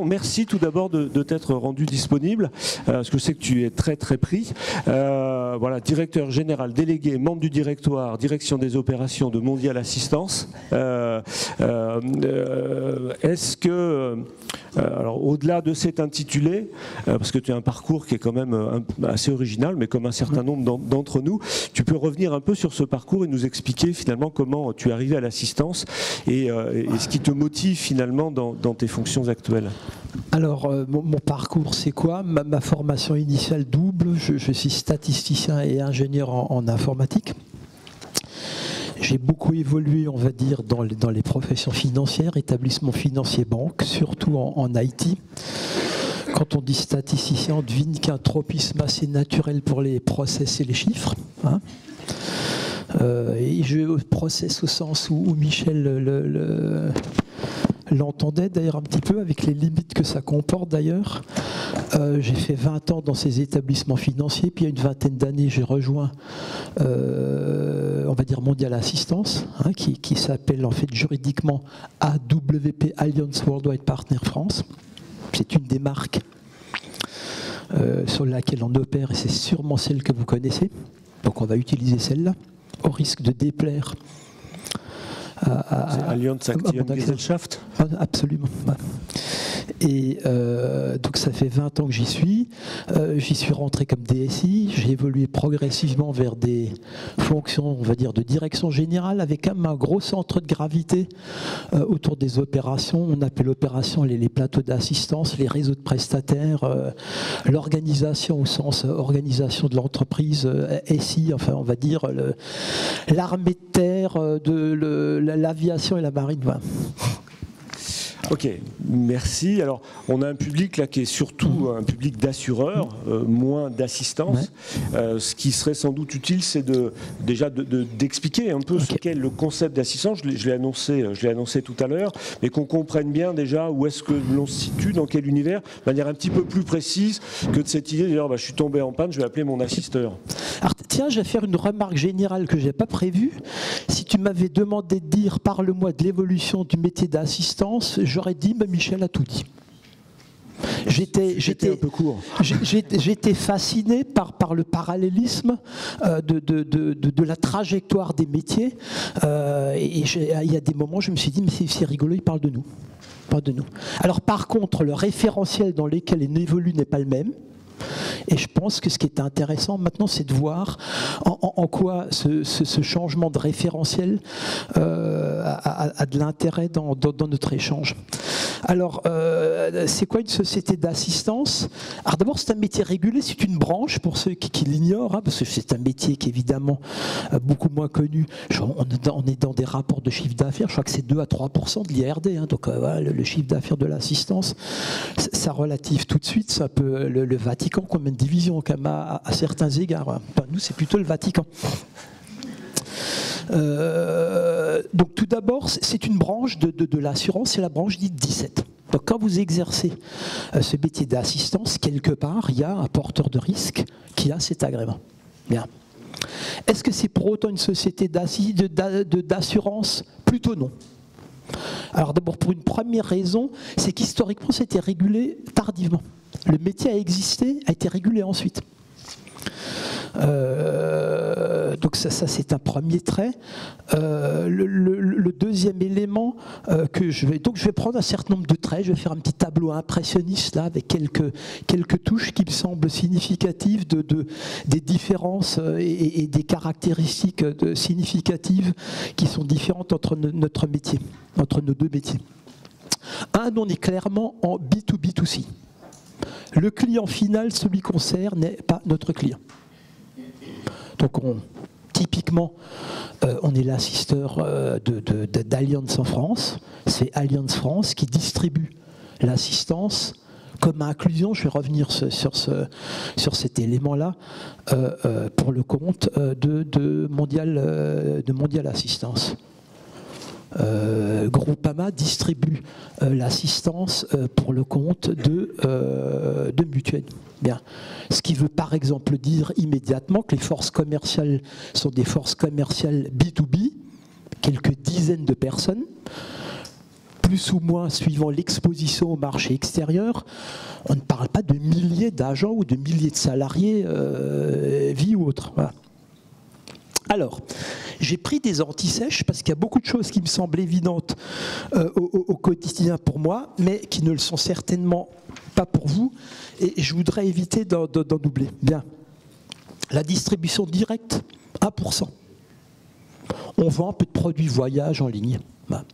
Merci tout d'abord de t'être rendu disponible, parce que je sais que tu es très très pris. Voilà, directeur général délégué, membre du directoire, direction des opérations de Mondial Assistance. Est-ce que, alors au-delà de cet intitulé, parce que tu as un parcours qui est quand même assez original, mais comme un certain nombre d'entre nous, tu peux revenir un peu sur ce parcours et nous expliquer finalement comment tu es arrivé à l'assistance et ce qui te motive finalement dans tes fonctions actuelles. Alors, mon parcours, c'est quoi? Ma formation initiale double, je suis statisticien et ingénieur en informatique. J'ai beaucoup évolué, on va dire, dans les professions financières, établissements financiers, banques, surtout en IT. Quand on dit statisticien, on devine qu'il y a un tropisme assez naturel pour les process et les chiffres. Hein. Et je process au sens où Michel l'entendait d'ailleurs un petit peu, avec les limites que ça comporte d'ailleurs. J'ai fait 20 ans dans ces établissements financiers, puis il y a une vingtaine d'années, j'ai rejoint, on va dire, Mondial Assistance, hein, qui s'appelle en fait juridiquement AWP, Alliance Worldwide Partner France. C'est une des marques sur laquelle on opère, et c'est sûrement celle que vous connaissez. Donc on va utiliser celle-là, au risque de déplaire à Allianz Aktiengesellschaft. Absolument. Et donc ça fait 20 ans que j'y suis. J'y suis rentré comme DSI. J'ai évolué progressivement vers des fonctions, on va dire, de direction générale, avec quand même un gros centre de gravité autour des opérations. On appelle l'opération les plateaux d'assistance, les réseaux de prestataires, l'organisation au sens organisation de l'entreprise, SI, enfin on va dire l'armée de terre, l'aviation et la marine. Voilà. Ok, merci. Alors, on a un public là qui est surtout un public d'assureurs, moins d'assistance. Ouais. Ce qui serait sans doute utile, c'est déjà d'expliquer un peu ce qu'est le concept d'assistance. Je l'ai annoncé tout à l'heure, mais qu'on comprenne bien déjà où est-ce que l'on se situe, dans quel univers, de manière un petit peu plus précise que de cette idée de dire je suis tombé en panne, je vais appeler mon assisteur. Alors, tiens, je vais faire une remarque générale que je n'ai pas prévue. Si tu m'avais demandé de dire parle-moi de l'évolution du métier d'assistance, j'aurais dit, mais Michel a tout dit. J'étais un peu court. J'étais fasciné par le parallélisme de la trajectoire des métiers. Et il y a des moments, je me suis dit, mais c'est rigolo, il parle de nous. Alors par contre, le référentiel dans lequel il évolue n'est pas le même. Et je pense que ce qui est intéressant maintenant, c'est de voir en quoi ce changement de référentiel a de l'intérêt dans notre échange. Alors, c'est quoi une société d'assistance? Alors d'abord, c'est un métier régulé, c'est une branche, pour ceux qui l'ignorent, hein, parce que c'est un métier qui est évidemment beaucoup moins connu. On est dans des rapports de chiffre d'affaires, je crois que c'est 2 à 3% de l'IRD, hein, donc voilà, le chiffre d'affaires de l'assistance, ça relative tout de suite, c'est un peu le Vatican, combien de divisions quand même à certains égards. Enfin, nous, c'est plutôt le Vatican. Donc tout d'abord, c'est une branche de l'assurance, c'est la branche dite 17. Donc quand vous exercez ce métier d'assistance, quelque part, il y a un porteur de risque qui a cet agrément. Bien. Est-ce que c'est pour autant une société d'assurance? Plutôt non. Alors d'abord, pour une première raison, c'est qu'historiquement, c'était régulé tardivement. Le métier a existé, a été régulé ensuite. Donc ça c'est un premier trait. Le deuxième élément que je vais prendre un certain nombre de traits, je vais faire un petit tableau impressionniste là avec quelques touches qui me semblent significatives des différences et des caractéristiques significatives qui sont différentes entre notre métier, entre nos deux métiers. On est clairement en B2B2C. Le client final, celui qu'on sert, n'est pas notre client. Donc typiquement, on est l'assisteur d'Allianz en France. C'est Allianz France qui distribue l'assistance comme inclusion. Je vais revenir sur cet élément-là pour le compte de Mondial Assistance. Groupama distribue l'assistance pour le compte de Mutuelle. Bien. Ce qui veut par exemple dire immédiatement que les forces commerciales sont des forces commerciales B2B, quelques dizaines de personnes, plus ou moins suivant l'exposition au marché extérieur. On ne parle pas de milliers d'agents ou de milliers de salariés, vie ou autre. Voilà. Alors, j'ai pris des anti-sèches parce qu'il y a beaucoup de choses qui me semblent évidentes au quotidien pour moi, mais qui ne le sont certainement pas pour vous, et je voudrais éviter d'en doubler. Bien. La distribution directe, 1%. On vend un peu de produits voyage en ligne. Voilà.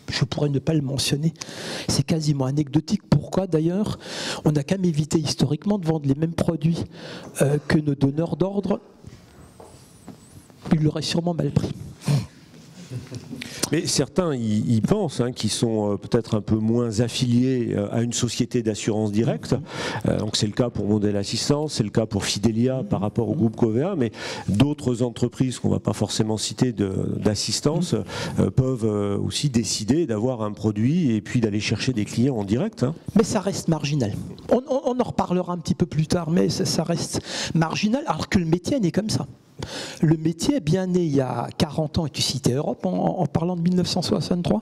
Je pourrais ne pas le mentionner. C'est quasiment anecdotique. Pourquoi d'ailleurs? On n'a qu'à m'éviter historiquement de vendre les mêmes produits que nos donneurs d'ordre. Ils l'auraient sûrement mal pris. Mais certains y pensent, qu'ils sont peut-être un peu moins affiliés à une société d'assurance directe. Donc c'est le cas pour Mondial Assistance, c'est le cas pour Fidelia par rapport au groupe Covéa, mais d'autres entreprises qu'on ne va pas forcément citer d'assistance peuvent aussi décider d'avoir un produit et puis d'aller chercher des clients en direct. Mais ça reste marginal. On en reparlera un petit peu plus tard, mais ça reste marginal, alors que le métier est né comme ça. Le métier est bien né il y a 40 ans, et tu citais Europe en parlant de 1963,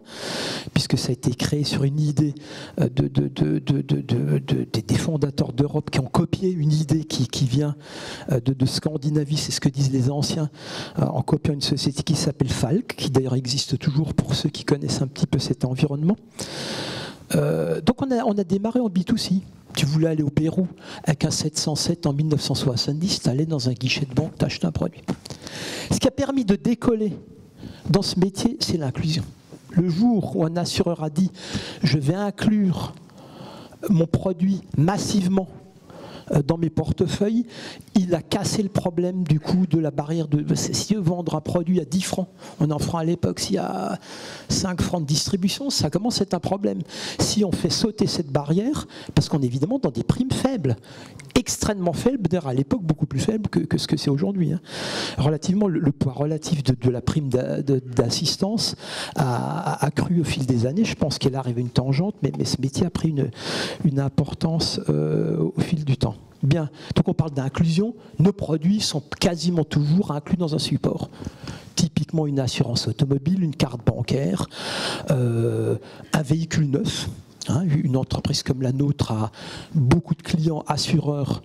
puisque ça a été créé sur une idée des fondateurs d'Europe qui ont copié une idée qui vient de Scandinavie, c'est ce que disent les anciens, en copiant une société qui s'appelle Falck, qui d'ailleurs existe toujours pour ceux qui connaissent un petit peu cet environnement. Donc on a démarré en B2C. Tu voulais aller au Pérou avec un 707 en 1970, tu allais dans un guichet de banque, tu achetais un produit. Ce qui a permis de décoller dans ce métier, c'est l'inclusion. Le jour où un assureur a dit « je vais inclure mon produit massivement dans mes portefeuilles », il a cassé le problème du coup de la barrière de... Si vendre un produit à 10 francs, on en fera à l'époque, s'il y a 5 francs de distribution, ça commence à être un problème. Si on fait sauter cette barrière, parce qu'on est évidemment dans des primes faibles, extrêmement faibles, d'ailleurs à l'époque beaucoup plus faibles que ce que c'est aujourd'hui. Relativement, le poids relatif de la prime d'assistance a cru au fil des années. Je pense qu'elle arrive à une tangente, mais ce métier a pris une importance au fil du temps. Bien, donc on parle d'inclusion, nos produits sont quasiment toujours inclus dans un support. Typiquement une assurance automobile, une carte bancaire, un véhicule neuf. Une entreprise comme la nôtre a beaucoup de clients assureurs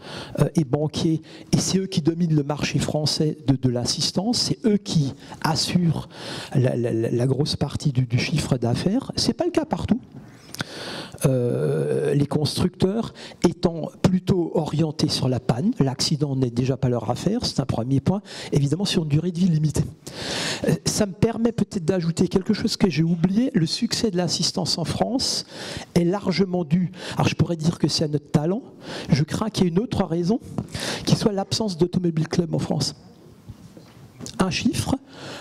et banquiers, et c'est eux qui dominent le marché français de l'assistance, c'est eux qui assurent la grosse partie du chiffre d'affaires. Ce n'est pas le cas partout. Les constructeurs étant plutôt orientés sur la panne, l'accident n'est déjà pas leur affaire, c'est un premier point, évidemment sur une durée de vie limitée. Ça me permet peut-être d'ajouter quelque chose que j'ai oublié, le succès de l'assistance en France est largement dû, alors je pourrais dire que c'est à notre talent, je crains qu'il y ait une autre raison, qui soit l'absence d'automobile club en France. Un chiffre,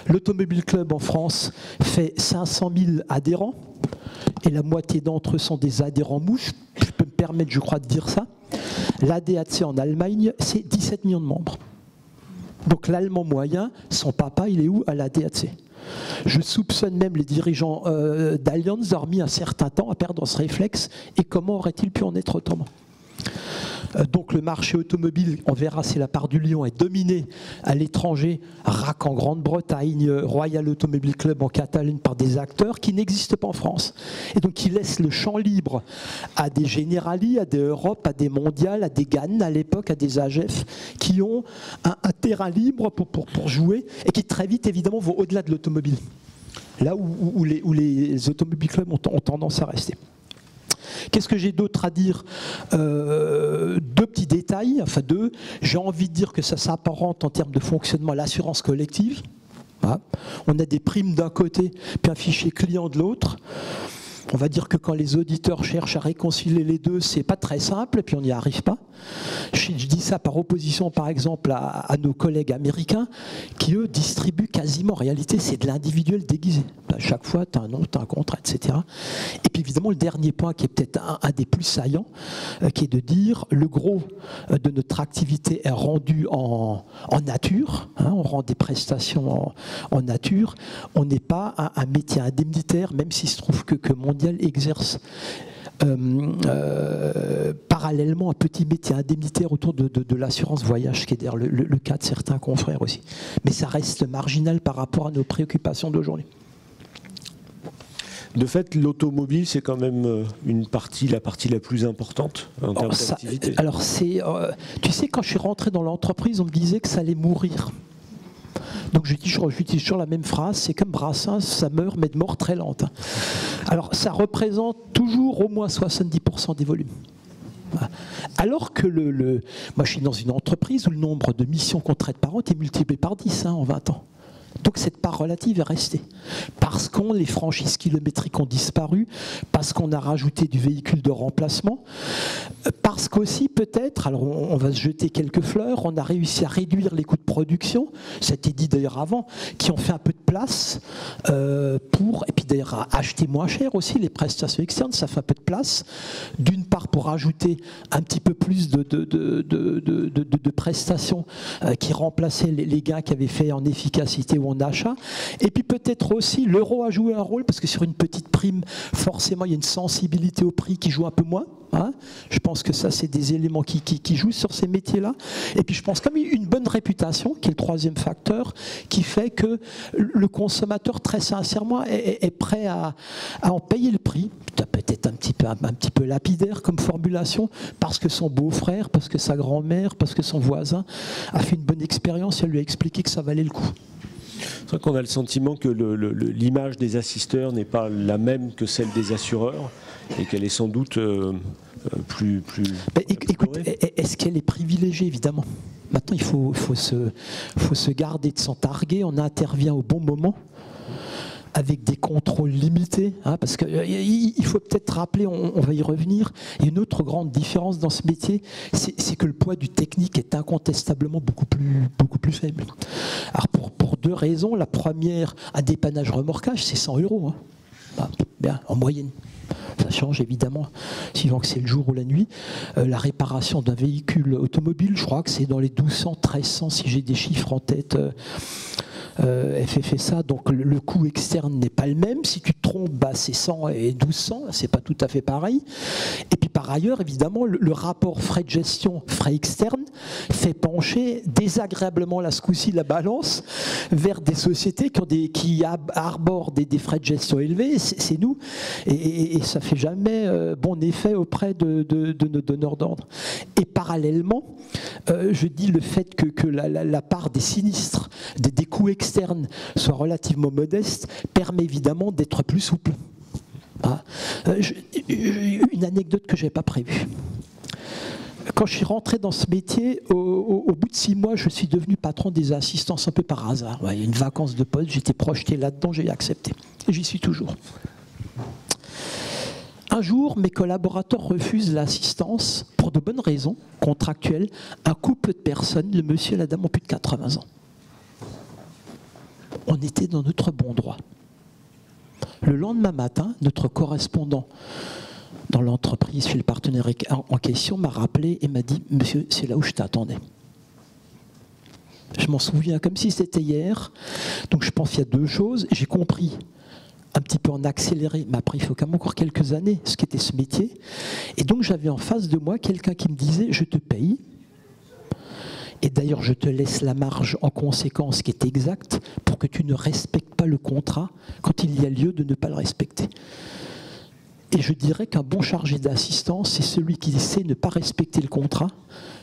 l'Automobile Club en France fait 500 000 adhérents, et la moitié d'entre eux sont des adhérents mouches, je peux me permettre, je crois, de dire ça. L'ADAC en Allemagne, c'est 17 millions de membres. Donc l'Allemand moyen, son papa, il est où? À l'ADAC. Je soupçonne même les dirigeants d'Allianz d'avoir mis un certain temps à perdre ce réflexe, et comment aurait-il pu en être autrement? Donc le marché automobile, on verra, c'est la part du lion, est dominé à l'étranger, RAC en Grande-Bretagne, Royal Automobile Club en Catalogne, par des acteurs qui n'existent pas en France. Et donc qui laissent le champ libre à des Generali, à des Europe, à des Mondial, à des GAN à l'époque, à des AGF, qui ont un terrain libre pour jouer, et qui très vite évidemment vont au-delà de l'automobile. Là où les automobiles clubs ont tendance à rester. Qu'est-ce que j'ai d'autre à dire? Deux petits détails, enfin deux. J'ai envie de dire que ça s'apparente en termes de fonctionnement à l'assurance collective. Voilà. On a des primes d'un côté, puis un fichier client de l'autre. On va dire que quand les auditeurs cherchent à réconcilier les deux, c'est pas très simple, et puis on n'y arrive pas. Je dis ça par opposition, par exemple, à nos collègues américains, qui eux distribuent quasiment, en réalité, c'est de l'individuel déguisé. À chaque fois, tu as un nom, tu as un contrat, etc. Et puis évidemment, le dernier point qui est peut-être un des plus saillants, qui est de dire le gros de notre activité est rendu en nature, on rend des prestations en nature, on n'est pas un métier indemnitaire, même s'il se trouve que Mondial exerce parallèlement un petit métier indemnitaire autour de l'assurance voyage, qui est d'ailleurs le cas de certains confrères aussi. Mais ça reste marginal par rapport à nos préoccupations d'aujourd'hui. De fait, l'automobile, c'est quand même la partie la plus importante en termes d'activité. Alors, tu sais, quand je suis rentré dans l'entreprise, on me disait que ça allait mourir. Donc j'utilise toujours la même phrase, c'est comme Brassens, ça meurt, mais de mort très lente. Alors ça représente toujours au moins 70% des volumes. Alors que moi je suis dans une entreprise où le nombre de missions qu'on traite par an est multiplié par 10 en 20 ans. Donc cette part relative est restée. Parce que les franchises kilométriques ont disparu, parce qu'on a rajouté du véhicule de remplacement, parce qu'aussi peut-être, alors on va se jeter quelques fleurs, on a réussi à réduire les coûts de production, ça a été dit d'ailleurs avant, qui ont fait un peu de place et puis d'ailleurs à acheter moins cher aussi, les prestations externes, ça fait un peu de place, d'une part pour ajouter un petit peu plus de prestations qui remplaçaient les gains qui avaient fait en efficacité ou en achat, et puis peut-être aussi l'euro a joué un rôle, parce que sur une petite prime, forcément il y a une sensibilité au prix qui joue un peu moins. Je pense que ça c'est des éléments qui jouent sur ces métiers-là. Et puis je pense comme une bonne réputation, qui est le troisième facteur, qui fait que le consommateur très sincèrement est prêt à en payer le prix. Peut-être un petit peu lapidaire comme formulation, parce que son beau-frère, parce que sa grand-mère, parce que son voisin a fait une bonne expérience et lui a expliqué que ça valait le coup. C'est vrai qu'on a le sentiment que l'image des assisteurs n'est pas la même que celle des assureurs et qu'elle est sans doute plus écoute, est-ce qu'elle est privilégiée? Évidemment. Maintenant, il faut se garder de s'en targuer. On intervient au bon moment, avec des contrôles limités, parce qu'il faut peut-être rappeler, on va y revenir, il y a une autre grande différence dans ce métier, c'est que le poids du technique est incontestablement beaucoup plus faible. Alors pour deux raisons. La première, un dépannage remorquage, c'est 100 €, bien, en moyenne. Ça change évidemment, suivant que c'est le jour ou la nuit. La réparation d'un véhicule automobile, je crois que c'est dans les 1200, 1300, si j'ai des chiffres en tête. FFSA, donc le coût externe n'est pas le même. Si tu te trompes, c'est 100 et 1200, c'est pas tout à fait pareil. Et puis par ailleurs, évidemment, le rapport frais de gestion, frais externes, fait pencher désagréablement ce coup-ci la balance vers des sociétés qui arborent des frais de gestion élevés. C'est nous, et ça fait jamais bon effet auprès de nos donneurs d'ordre. Et parallèlement, je dis le fait que la part des sinistres, des coûts externes soit relativement modeste, permet évidemment d'être plus souple. Une anecdote que je n'avais pas prévue. Quand je suis rentré dans ce métier, au bout de 6 mois, je suis devenu patron des assistances un peu par hasard. Il y a une vacance de poste, j'étais projeté là-dedans, j'ai accepté. Et j'y suis toujours. Un jour, mes collaborateurs refusent l'assistance pour de bonnes raisons contractuelles. Un couple de personnes, le monsieur et la dame, ont plus de 80 ans. On était dans notre bon droit. Le lendemain matin, notre correspondant dans l'entreprise, chez le partenaire en question, m'a rappelé et m'a dit « Monsieur, c'est là où je t'attendais ». Je m'en souviens comme si c'était hier. Donc je pense qu'il y a deux choses. J'ai compris un petit peu en accéléré, mais après il faut quand même encore quelques années, ce qu'était ce métier. Et donc j'avais en face de moi quelqu'un qui me disait « Je te paye ». Et d'ailleurs, je te laisse la marge en conséquence qui est exacte pour que tu ne respectes pas le contrat quand il y a lieu de ne pas le respecter. Et je dirais qu'un bon chargé d'assistance, c'est celui qui sait ne pas respecter le contrat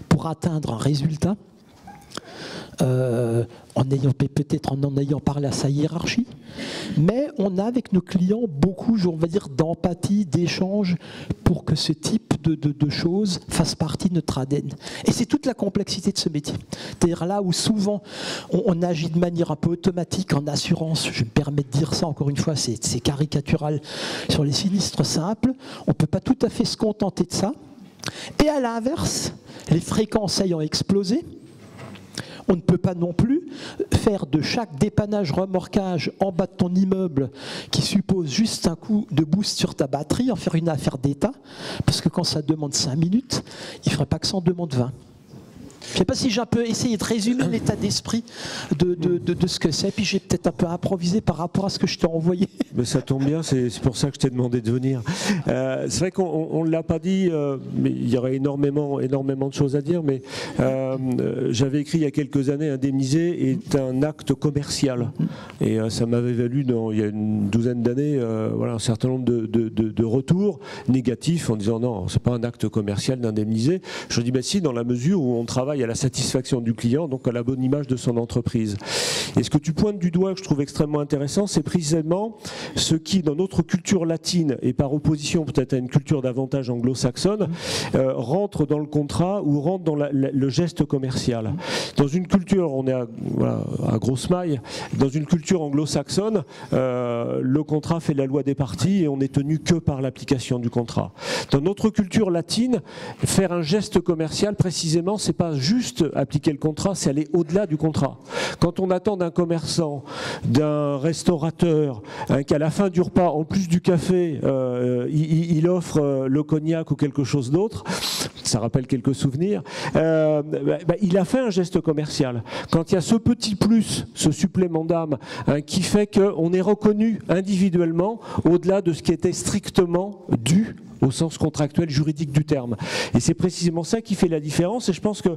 pour atteindre un résultat, peut-être en ayant parlé à sa hiérarchie, mais on a avec nos clients beaucoup, on va dire, d'empathie, d'échange pour que ce type de choses fasse partie de notre ADN. Et c'est toute la complexité de ce métier. C'est-à-dire là où souvent on agit de manière un peu automatique en assurance, je me permets de dire ça encore une fois, c'est caricatural, sur les sinistres simples, on ne peut pas tout à fait se contenter de ça. Et à l'inverse, les fréquences ayant explosé, on ne peut pas non plus faire de chaque dépannage remorquage en bas de ton immeuble qui suppose juste un coup de boost sur ta batterie, en faire une affaire d'État, parce que quand ça demande 5 minutes, il ne ferait pas que ça en demande 20. Je ne sais pas si j'ai un peu essayé de résumer l'état d'esprit de ce que c'est, puis j'ai peut-être un peu improvisé par rapport à ce que je t'ai envoyé. Mais ça tombe bien, c'est pour ça que je t'ai demandé de venir. C'est vrai qu'on ne l'a pas dit, mais il y aurait énormément de choses à dire, mais j'avais écrit il y a quelques années, indemniser est un acte commercial. Et ça m'avait valu, il y a une douzaine d'années, voilà, un certain nombre de retours négatifs en disant non, c'est pas un acte commercial d'indemniser. Je dis si, dans la mesure où on travaille à la satisfaction du client, donc à la bonne image de son entreprise. Et ce que tu pointes du doigt, que je trouve extrêmement intéressant, c'est précisément ce qui, dans notre culture latine, et par opposition peut-être à une culture davantage anglo-saxonne, rentre dans le contrat ou rentre dans le geste commercial. Dans une culture, on est à grosse maille, dans une culture anglo-saxonne, le contrat fait la loi des parties et on n'est tenu que par l'application du contrat. Dans notre culture latine, faire un geste commercial, précisément, c'est pas juste appliquer le contrat, c'est aller au-delà du contrat. Quand on attend d'un commerçant, d'un restaurateur, qu'à la fin du repas, en plus du café, il offre le cognac ou quelque chose d'autre, ça rappelle quelques souvenirs, il a fait un geste commercial. Quand il y a ce petit plus, ce supplément d'âme, qui fait qu'on est reconnu individuellement au-delà de ce qui était strictement dû au sens contractuel juridique du terme. Et c'est précisément ça qui fait la différence. Et je pense que,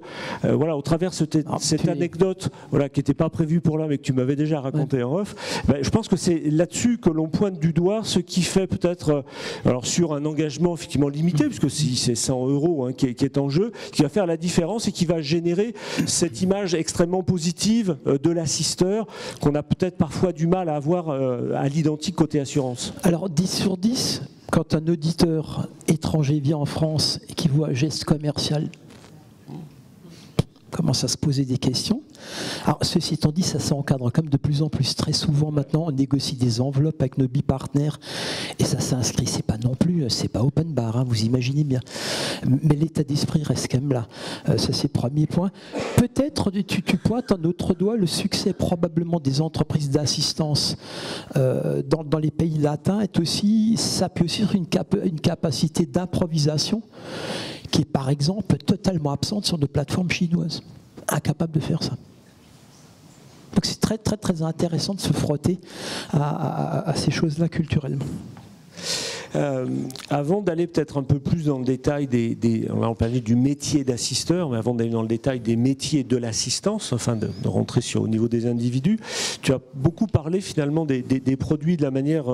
voilà, au travers de cette anecdote, voilà, qui n'était pas prévue pour là, mais que tu m'avais déjà raconté en off, je pense que c'est là-dessus que l'on pointe du doigt ce qui fait peut-être, alors sur un engagement effectivement limité, puisque si c'est 100 € qui est en jeu, qui va faire la différence et qui va générer cette image extrêmement positive de l'assisteur qu'on a peut-être parfois du mal à avoir à l'identique côté assurance. Alors 10 sur 10, quand un auditeur étranger vient en France et qui voit un geste commercial, commence à se poser des questions. Alors, ceci étant dit, ça s'encadre comme de plus en plus. Très souvent, maintenant, on négocie des enveloppes avec nos bipartenaires et ça s'inscrit. C'est pas non plus, c'est pas open bar, vous imaginez bien. Mais l'état d'esprit reste quand même là. Ça, c'est le premier point. Peut-être, tu pointes un autre doigt, le succès probablement des entreprises d'assistance dans les pays latins s'appuie aussi sur une capacité d'improvisation qui est par exemple totalement absente sur des plateformes chinoises. Incapable de faire ça. Donc c'est très très très intéressant de se frotter à ces choses-là culturellement. Avant d'aller peut-être un peu plus dans le détail on va parler du métier d'assisteur, mais avant d'aller dans le détail des métiers de l'assistance, enfin de rentrer au niveau des individus, tu as beaucoup parlé finalement des produits, de la manière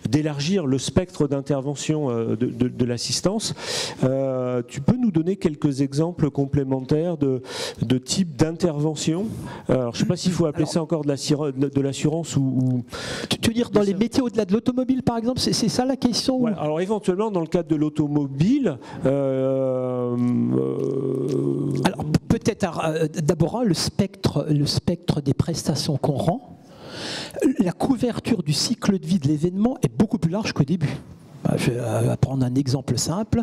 d'élargir le spectre d'intervention de l'assistance. Tu peux nous donner quelques exemples complémentaires de types d'intervention? Alors je ne sais pas s'il faut appeler ça encore de l'assurance ou... Tu veux dire dans les métiers au-delà de l'automobile par exemple, c'est ça la question? Ouais, alors éventuellement dans le cadre de l'automobile, alors peut-être d'abord le spectre des prestations qu'on rend, la couverture du cycle de vie de l'événement est beaucoup plus large qu'au début. Je vais prendre un exemple simple.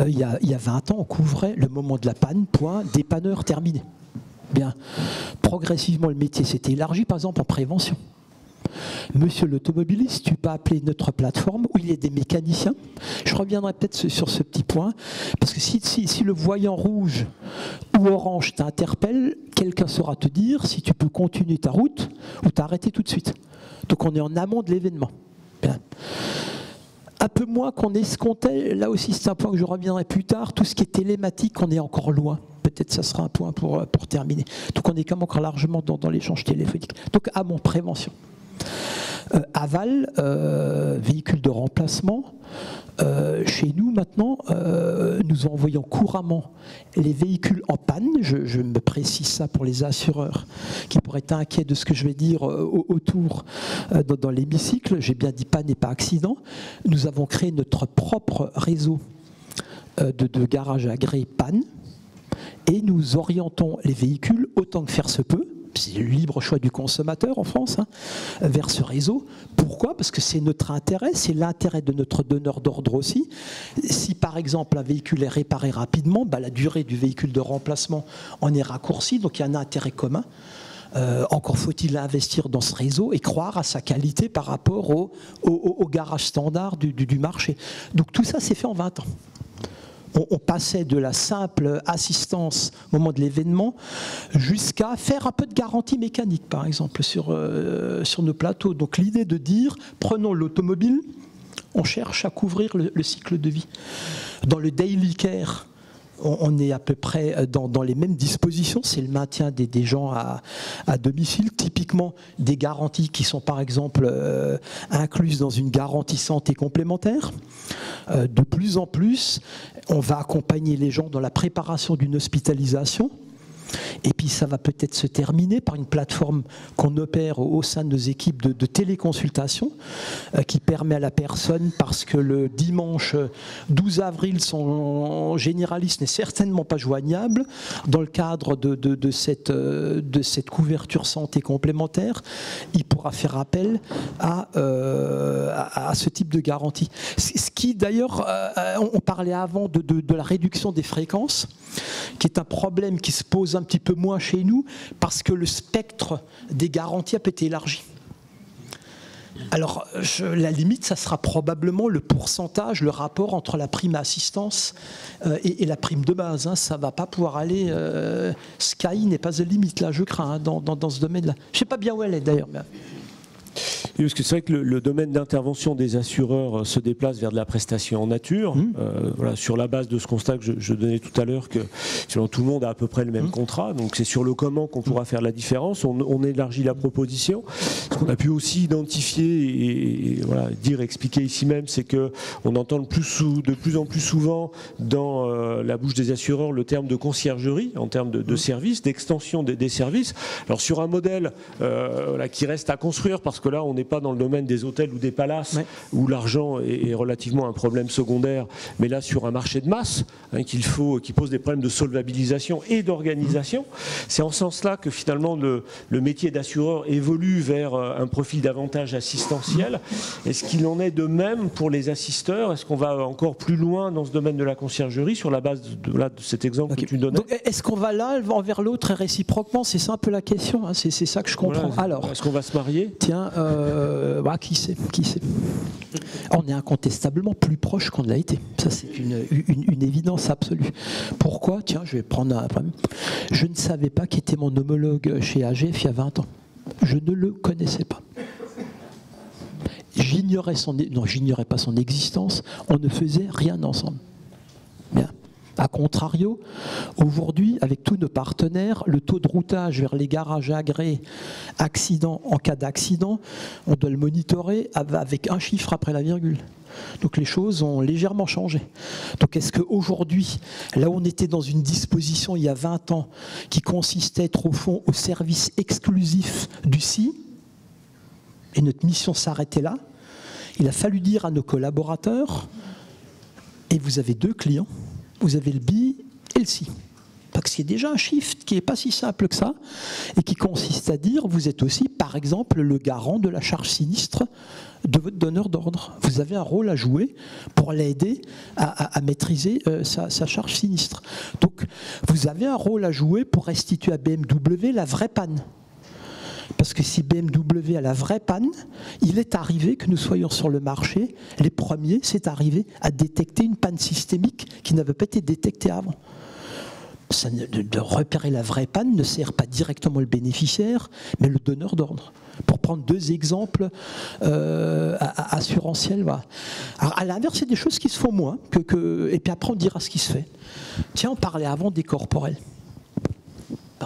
Il y a 20 ans, on couvrait le moment de la panne, point, dépanneur terminé. Bien. Progressivement, le métier s'est élargi, par exemple en prévention. Monsieur l'automobiliste, tu peux appeler notre plateforme où il y a des mécaniciens. Je reviendrai peut-être sur ce petit point, parce que si le voyant rouge ou orange t'interpelle, quelqu'un saura te dire si tu peux continuer ta route ou t'arrêter tout de suite. Donc on est en amont de l'événement. Bien. Un peu moins qu'on escomptait, là aussi c'est un point que je reviendrai plus tard, tout ce qui est télématique, on est encore loin. Peut-être ça sera un point pour terminer. Donc on est quand même encore largement dans l'échange téléphonique. Donc amont, prévention. Aval, véhicule de remplacement. Chez nous maintenant, nous envoyons couramment les véhicules en panne. Je me précise ça pour les assureurs qui pourraient être inquiets de ce que je vais dire autour dans l'hémicycle. J'ai bien dit panne et pas accident. Nous avons créé notre propre réseau de garages agréés panne et nous orientons les véhicules autant que faire se peut. C'est le libre choix du consommateur en France, vers ce réseau. Pourquoi? Parce que c'est notre intérêt, c'est l'intérêt de notre donneur d'ordre aussi. Si par exemple un véhicule est réparé rapidement, la durée du véhicule de remplacement en est raccourcie, donc il y a un intérêt commun. Encore faut-il investir dans ce réseau et croire à sa qualité par rapport au garage standard du marché. Donc tout ça c'est fait en 20 ans. on passait de la simple assistance au moment de l'événement jusqu'à faire un peu de garantie mécanique, par exemple, sur nos plateaux. Donc l'idée de dire, prenons l'automobile, on cherche à couvrir le cycle de vie. Dans le daily care, on est à peu près dans les mêmes dispositions, c'est le maintien des gens à domicile, typiquement des garanties qui sont par exemple incluses dans une garantie santé complémentaire. De plus en plus, on va accompagner les gens dans la préparation d'une hospitalisation. Et puis ça va peut-être se terminer par une plateforme qu'on opère au sein de nos équipes de téléconsultation qui permet à la personne, parce que le dimanche 12 avril, son généraliste n'est certainement pas joignable, dans le cadre de cette couverture santé complémentaire, il pourra faire appel à ce type de garantie. Ce qui d'ailleurs, on parlait avant de la réduction des fréquences, qui est un problème qui se pose un petit peu moins chez nous, parce que le spectre des garanties a peut-être élargi. Alors, la limite, ça sera probablement le pourcentage, le rapport entre la prime assistance et la prime de base. Hein. Ça ne va pas pouvoir aller... Sky n'est pas de limite, là, je crains, hein, dans ce domaine-là. Je ne sais pas bien où elle est, d'ailleurs. Mais... Oui, parce que c'est vrai que le domaine d'intervention des assureurs se déplace vers de la prestation en nature. Voilà, sur la base de ce constat que je donnais tout à l'heure, que tout le monde a à peu près le même contrat. Donc c'est sur le comment qu'on pourra faire la différence. On élargit la proposition. Ce qu'on a pu aussi identifier et voilà, expliquer ici même, c'est qu'on entend de plus en plus souvent dans la bouche des assureurs le terme de conciergerie en termes de services, d'extension des services. Alors sur un modèle qui reste à construire, parce que là on n'est pas dans le domaine des hôtels ou des palaces, où l'argent est relativement un problème secondaire, mais là sur un marché de masse qui pose des problèmes de solvabilisation et d'organisation. C'est en ce sens-là que finalement le métier d'assureur évolue vers un profil davantage assistentiel. Est-ce qu'il en est de même pour les assisteurs? Est-ce qu'on va encore plus loin dans ce domaine de la conciergerie sur la base de cet exemple que tu donnais? Est-ce qu'on va là envers l'autre et réciproquement? C'est ça un peu la question, hein. C'est ça que je comprends. Voilà. Alors, est-ce qu'on va se marier? Tiens, qui sait? On est incontestablement plus proche qu'on ne l'a été. Ça, c'est une évidence absolue. Pourquoi? Tiens, je vais prendre un problème. Je ne savais pas qui était mon homologue chez AGF il y a 20 ans. Je ne le connaissais pas. J'ignorais pas son existence. On ne faisait rien ensemble. Bien. A contrario, aujourd'hui, avec tous nos partenaires, le taux de routage vers les garages agréés, en cas d'accident, on doit le monitorer avec un chiffre après la virgule. Donc les choses ont légèrement changé. Donc est-ce qu'aujourd'hui, là où on était dans une disposition il y a 20 ans, qui consistait à être au fond au service exclusif du SI, et notre mission s'arrêtait là, il a fallu dire à nos collaborateurs, et vous avez 2 clients, vous avez le BI et le SI. Parce qu'il y a déjà un shift qui n'est pas si simple que ça, et qui consiste à dire, vous êtes aussi, par exemple, le garant de la charge sinistre de votre donneur d'ordre. Vous avez un rôle à jouer pour l'aider à maîtriser sa charge sinistre. Donc, vous avez un rôle à jouer pour restituer à BMW la vraie panne. Parce que si BMW a la vraie panne, il est arrivé que nous soyons sur le marché, les premiers, c'est arrivé à détecter une panne systémique qui n'avait pas été détectée avant. De repérer la vraie panne ne sert pas directement le bénéficiaire, mais le donneur d'ordre. Pour prendre 2 exemples assurantiels. Voilà. Alors, à l'inverse, c'est des choses qui se font moins, et puis après on dira ce qui se fait. Tiens, on parlait avant des corporels.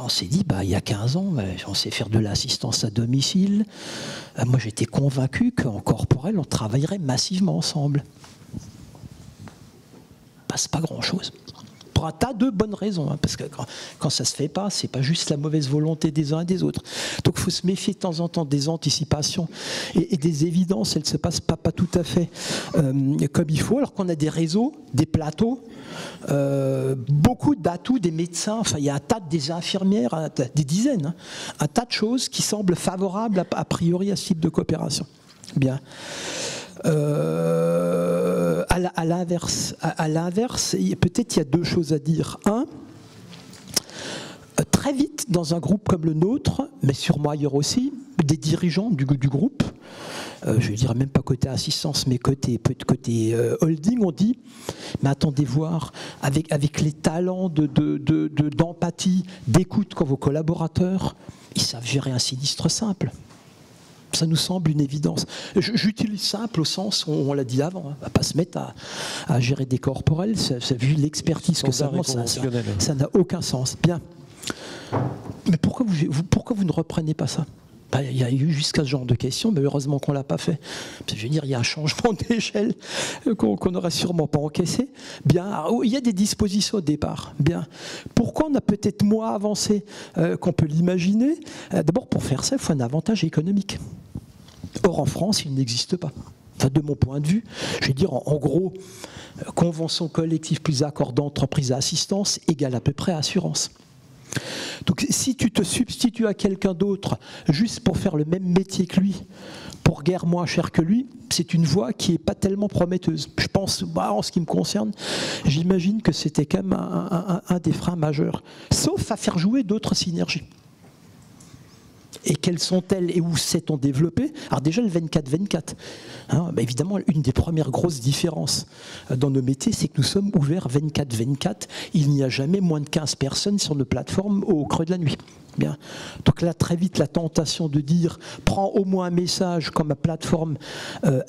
On s'est dit, il y a 15 ans, on sait faire de l'assistance à domicile. Moi, j'étais convaincu qu'en corporel, on travaillerait massivement ensemble. C'est pas grand-chose. Pour un tas de bonnes raisons, hein, parce que quand ça se fait pas, c'est pas juste la mauvaise volonté des uns et des autres. Donc il faut se méfier de temps en temps des anticipations et des évidences. Elles ne se passent pas tout à fait comme il faut, alors qu'on a des réseaux, des plateaux, beaucoup d'atouts, des médecins, enfin il y a un tas des infirmières, des dizaines, hein, un tas de choses qui semblent favorables a priori à ce type de coopération. Bien. À l'inverse, peut-être il y a 2 choses à dire. Un, très vite, dans un groupe comme le nôtre, mais sûrement ailleurs aussi, des dirigeants du groupe je ne dirais même pas côté assistance, mais côté holding, on dit, mais attendez voir, avec les talents d'empathie, d'écoute qu'ont vos collaborateurs, ils savent gérer un sinistre simple. Ça nous semble une évidence. J'utilise simple au sens où on l'a dit avant, on ne va pas se mettre à gérer des corporels, vu l'expertise que ça demande, ça n'a aucun sens. Bien. Mais pourquoi vous ne reprenez pas ça? Il y a eu jusqu'à ce genre de questions, mais heureusement qu'on ne l'a pas fait. Je veux dire, il y a un changement d'échelle qu'on n'aurait sûrement pas encaissé. Bien, il y a des dispositions au départ. Bien. Pourquoi on a peut-être moins avancé qu'on peut l'imaginer? D'abord, pour faire ça, il faut un avantage économique. Or, en France, il n'existe pas. Enfin, de mon point de vue, je vais dire, en gros, convention collective plus accord d'entreprise à assistance égale à peu près assurance. Donc si tu te substitues à quelqu'un d'autre juste pour faire le même métier que lui, pour guère moins cher que lui, c'est une voie qui n'est pas tellement prometteuse. Je pense, en ce qui me concerne, j'imagine que c'était quand même un des freins majeurs. Sauf à faire jouer d'autres synergies. Et quelles sont-elles et où s'est-on développé? Alors déjà le 24-24. Évidemment, une des premières grosses différences dans nos métiers, c'est que nous sommes ouverts 24-24. Il n'y a jamais moins de 15 personnes sur nos plateformes au creux de la nuit. Bien. Donc là, très vite, la tentation de dire « prends au moins un message quand ma plateforme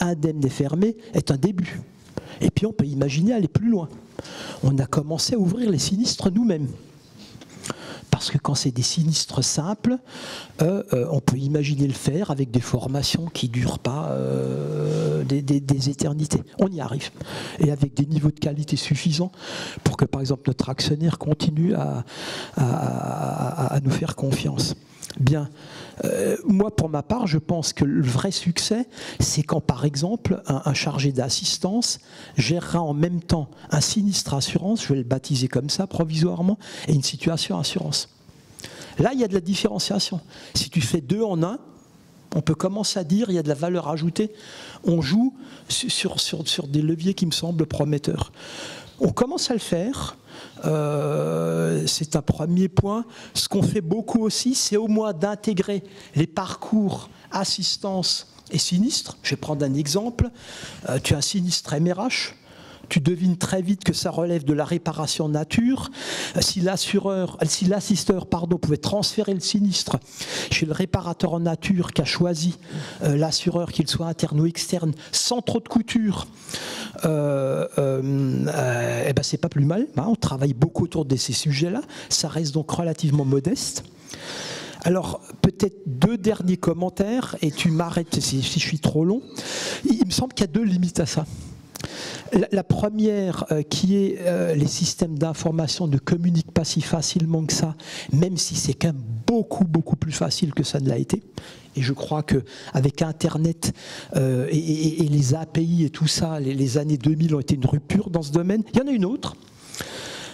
indemne est fermée » est un début. Et puis on peut imaginer aller plus loin. On a commencé à ouvrir les sinistres nous-mêmes. Parce que quand c'est des sinistres simples, on peut imaginer le faire avec des formations qui ne durent pas des éternités. On y arrive. Et avec des niveaux de qualité suffisants pour que, par exemple, notre actionnaire continue à nous faire confiance. Bien. Moi, pour ma part, je pense que le vrai succès, c'est quand, par exemple, un chargé d'assistance gérera en même temps un sinistre assurance, je vais le baptiser comme ça provisoirement, et une situation assurance. Là, il y a de la différenciation. Si tu fais 2 en 1, on peut commencer à dire il y a de la valeur ajoutée. On joue sur des leviers qui me semblent prometteurs. On commence à le faire. C'est un premier point. Ce qu'on fait beaucoup aussi, c'est au moins d'intégrer les parcours assistance et sinistre. Je vais prendre un exemple. Tu as un sinistre MRH. Tu devines très vite que ça relève de la réparation nature. Si l'assisteur pouvait transférer le sinistre chez le réparateur en nature qui a choisi l'assureur, qu'il soit interne ou externe, sans trop de couture, c'est pas plus mal. On travaille beaucoup autour de ces sujets-là. Ça reste donc relativement modeste. Alors, peut-être 2 derniers commentaires, et tu m'arrêtes si je suis trop long. Il me semble qu'il y a 2 limites à ça. La première, qui est les systèmes d'information ne communiquent pas si facilement que ça, même si c'est quand même beaucoup plus facile que ça ne l'a été. Et je crois qu'avec Internet et les API et tout ça, les années 2000 ont été une rupture dans ce domaine. Il y en a une autre.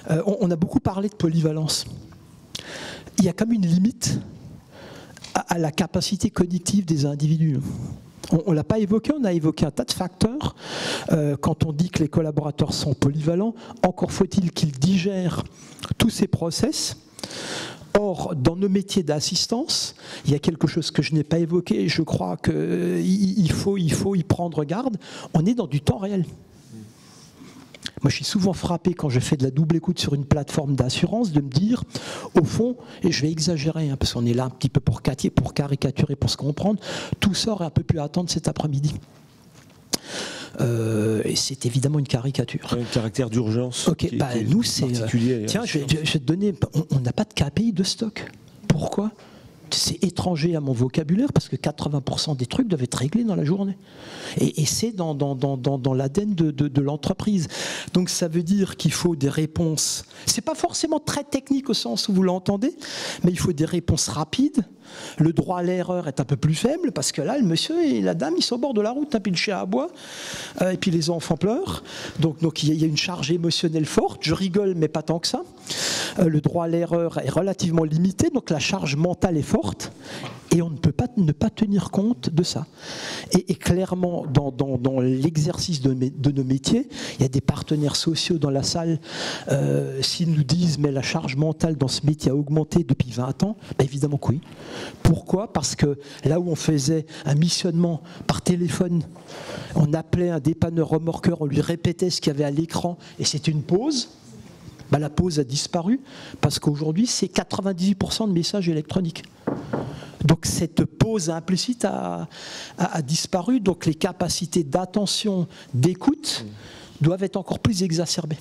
On a beaucoup parlé de polyvalence. Il y a comme une limite à la capacité cognitive des individus. On ne l'a pas évoqué, on a évoqué un tas de facteurs. Quand on dit que les collaborateurs sont polyvalents, encore faut-il qu'ils digèrent tous ces process. Or, dans nos métiers d'assistance, il y a quelque chose que je n'ai pas évoqué et je crois qu'il faut y prendre garde. On est dans du temps réel. Moi, je suis souvent frappé quand je fais de la double écoute sur une plateforme d'assurance de me dire, au fond, et je vais exagérer, parce qu'on est là un petit peu pour caricaturer, pour se comprendre, tout ça aurait un peu pu attendre cet après-midi. Et c'est évidemment une caricature. Un caractère d'urgence. Ok, nous, c'est particulier. Tiens, je vais te donner. On n'a pas de KPI de stock. Pourquoi ? C'est étranger à mon vocabulaire parce que 80% des trucs doivent être réglés dans la journée. Et c'est dans l'ADN de l'entreprise. Donc ça veut dire qu'il faut des réponses. C'est pas forcément très technique au sens où vous l'entendez, mais il faut des réponses rapides. Le droit à l'erreur est un peu plus faible parce que là, le monsieur et la dame, ils sont au bord de la route, puis le chien aboie, et puis les enfants pleurent. Donc il y a une charge émotionnelle forte. Je rigole, mais pas tant que ça. Le droit à l'erreur est relativement limité, donc la charge mentale est forte. Et Et on ne peut pas ne pas tenir compte de ça. Et clairement, dans l'exercice de nos métiers, il y a des partenaires sociaux dans la salle. S'ils nous disent mais la charge mentale dans ce métier a augmenté depuis 20 ans, ben évidemment que oui. Pourquoi ? Parce que là où on faisait un missionnement par téléphone, on appelait un dépanneur remorqueur, on lui répétait ce qu'il y avait à l'écran et c'était une pause. Ben, la pause a disparu parce qu'aujourd'hui c'est 98% de messages électroniques. Donc cette pause implicite a disparu, donc les capacités d'attention, d'écoute doivent être encore plus exacerbées.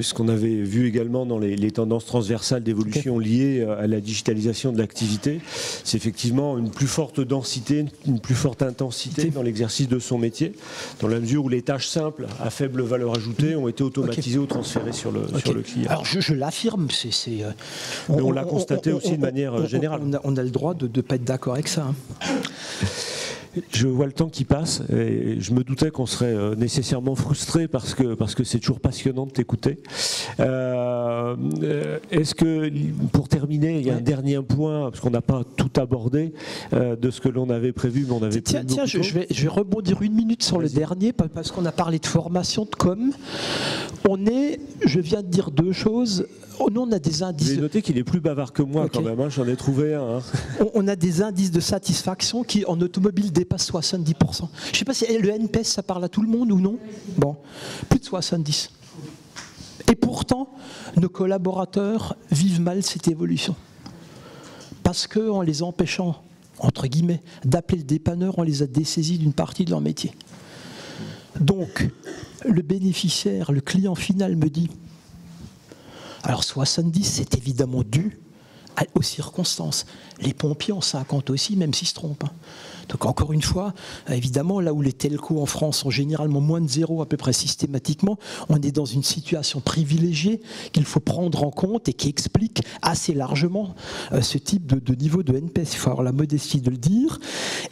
Ce qu'on avait vu également dans les tendances transversales d'évolution liées à la digitalisation de l'activité, c'est effectivement une plus forte densité, une plus forte intensité dans l'exercice de son métier, dans la mesure où les tâches simples à faible valeur ajoutée ont été automatisées ou transférées sur le client. Alors je l'affirme, mais on l'a constaté aussi de manière générale. On a le droit de ne pas être d'accord avec ça. Je vois le temps qui passe et je me doutais qu'on serait nécessairement frustré parce que c'est toujours passionnant de t'écouter. Est-ce que, pour terminer, il y a un dernier point, parce qu'on n'a pas tout abordé de ce que l'on avait prévu, mais on avait Tiens, je vais rebondir une minute sur le dernier, parce qu'on a parlé de formation, de com. Je viens de dire deux choses. Nous, on a des indices. J'ai noté qu'il est plus bavard que moi quand même, j'en ai trouvé un. On a des indices de satisfaction qui, en automobile, dépassent 70%. Je ne sais pas si le NPS, ça parle à tout le monde ou non. Bon, plus de 70%. Et pourtant, nos collaborateurs vivent mal cette évolution. Parce qu'en les empêchant, entre guillemets, d'appeler le dépanneur, on les a dessaisis d'une partie de leur métier. Donc, le bénéficiaire, le client final me dit, alors 70, c'est évidemment dû aux circonstances. Les pompiers ont 50 aussi, même s'ils se trompent. Donc encore une fois, évidemment, là où les telcos en France sont généralement moins de zéro à peu près systématiquement, on est dans une situation privilégiée qu'il faut prendre en compte et qui explique assez largement ce type de niveau de NPS. Il faut avoir la modestie de le dire.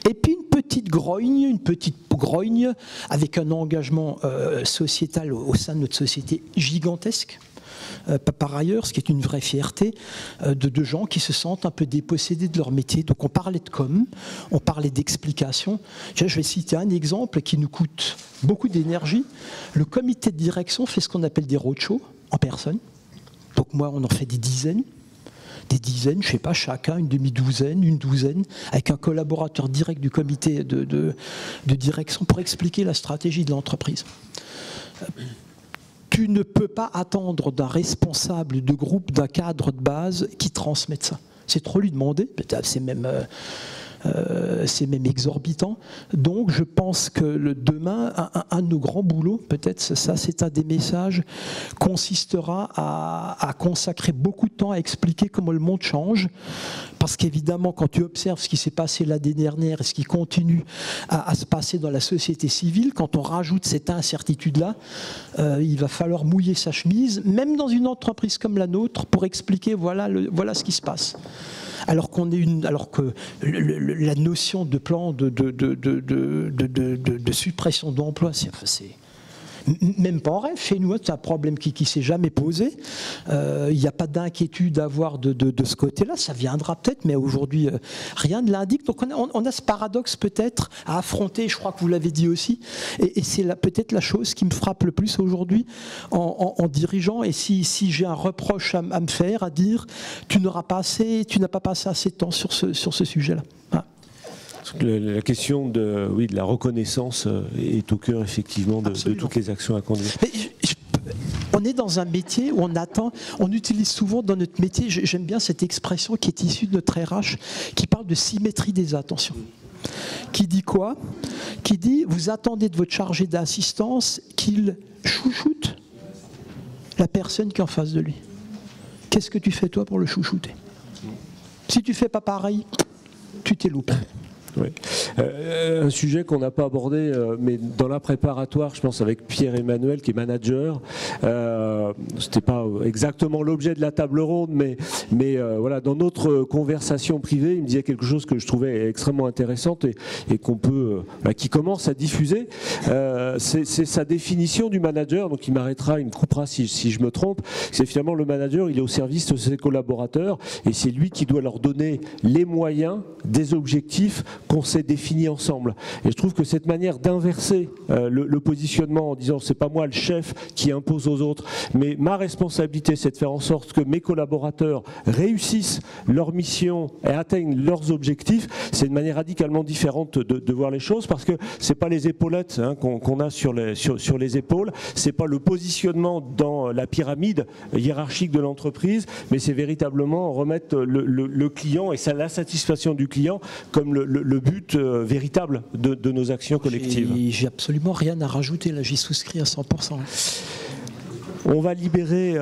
Et puis une petite grogne avec un engagement sociétal au sein de notre société gigantesque. Par ailleurs, ce qui est une vraie fierté de gens qui se sentent un peu dépossédés de leur métier. Donc on parlait de com, on parlait d'explication. Je vais citer un exemple qui nous coûte beaucoup d'énergie. Le comité de direction fait ce qu'on appelle des roadshows en personne. Donc moi, on en fait des dizaines, je ne sais pas, chacun, une demi-douzaine, une douzaine, avec un collaborateur direct du comité de direction pour expliquer la stratégie de l'entreprise. Tu ne peux pas attendre d'un responsable de groupe, d'un cadre de base qui transmette ça. C'est trop lui demander, c'est même exorbitant. Donc je pense que demain, un de nos grands boulots, peut-être ça c'est un des messages, consistera à consacrer beaucoup de temps à expliquer comment le monde change. Parce qu'évidemment, quand tu observes ce qui s'est passé l'année dernière et ce qui continue à se passer dans la société civile, quand on rajoute cette incertitude-là, il va falloir mouiller sa chemise, même dans une entreprise comme la nôtre, pour expliquer voilà ce qui se passe. Alors que la notion de plan de suppression d'emplois, c'est même pas en rêve. Chez nous, c'est un problème qui ne s'est jamais posé. Il n'y a pas d'inquiétude à avoir de ce côté-là. Ça viendra peut-être, mais aujourd'hui, rien ne l'indique. Donc on a ce paradoxe peut-être à affronter, je crois que vous l'avez dit aussi, et c'est peut-être la chose qui me frappe le plus aujourd'hui en dirigeant. Et si j'ai un reproche à me faire, à dire, tu n'as pas passé assez de temps sur ce sujet-là. Voilà. La question de la reconnaissance est au cœur effectivement de toutes les actions à conduire. Mais on est dans un métier où on utilise souvent dans notre métier, j'aime bien cette expression qui est issue de notre RH, qui parle de symétrie des attentions. Qui dit quoi ? Qui dit, vous attendez de votre chargé d'assistance qu'il chouchoute la personne qui est en face de lui. Qu'est-ce que tu fais toi pour le chouchouter ? Si tu ne fais pas pareil, tu t'es loupé. Oui. Un sujet qu'on n'a pas abordé, mais dans la préparatoire, je pense avec Pierre-Emmanuel, qui est manager, c'était pas exactement l'objet de la table ronde, mais voilà, dans notre conversation privée, il me disait quelque chose que je trouvais extrêmement intéressante et qu'on peut, qui commence à diffuser. C'est sa définition du manager. Donc il m'arrêtera, il me coupera si je me trompe. C'est finalement le manager, il est au service de ses collaborateurs et c'est lui qui doit leur donner les moyens des objectifs qu'on s'est définis ensemble. Et je trouve que cette manière d'inverser le positionnement en disant c'est pas moi le chef qui impose aux autres, mais ma responsabilité c'est de faire en sorte que mes collaborateurs réussissent leur mission et atteignent leurs objectifs, c'est une manière radicalement différente de voir les choses, parce que c'est pas les épaulettes qu'on a sur les épaules, c'est pas le positionnement dans la pyramide hiérarchique de l'entreprise, mais c'est véritablement remettre le client et la satisfaction du client comme le but véritable de nos actions collectives. J'ai absolument rien à rajouter, là j'y souscris à 100%. On va libérer...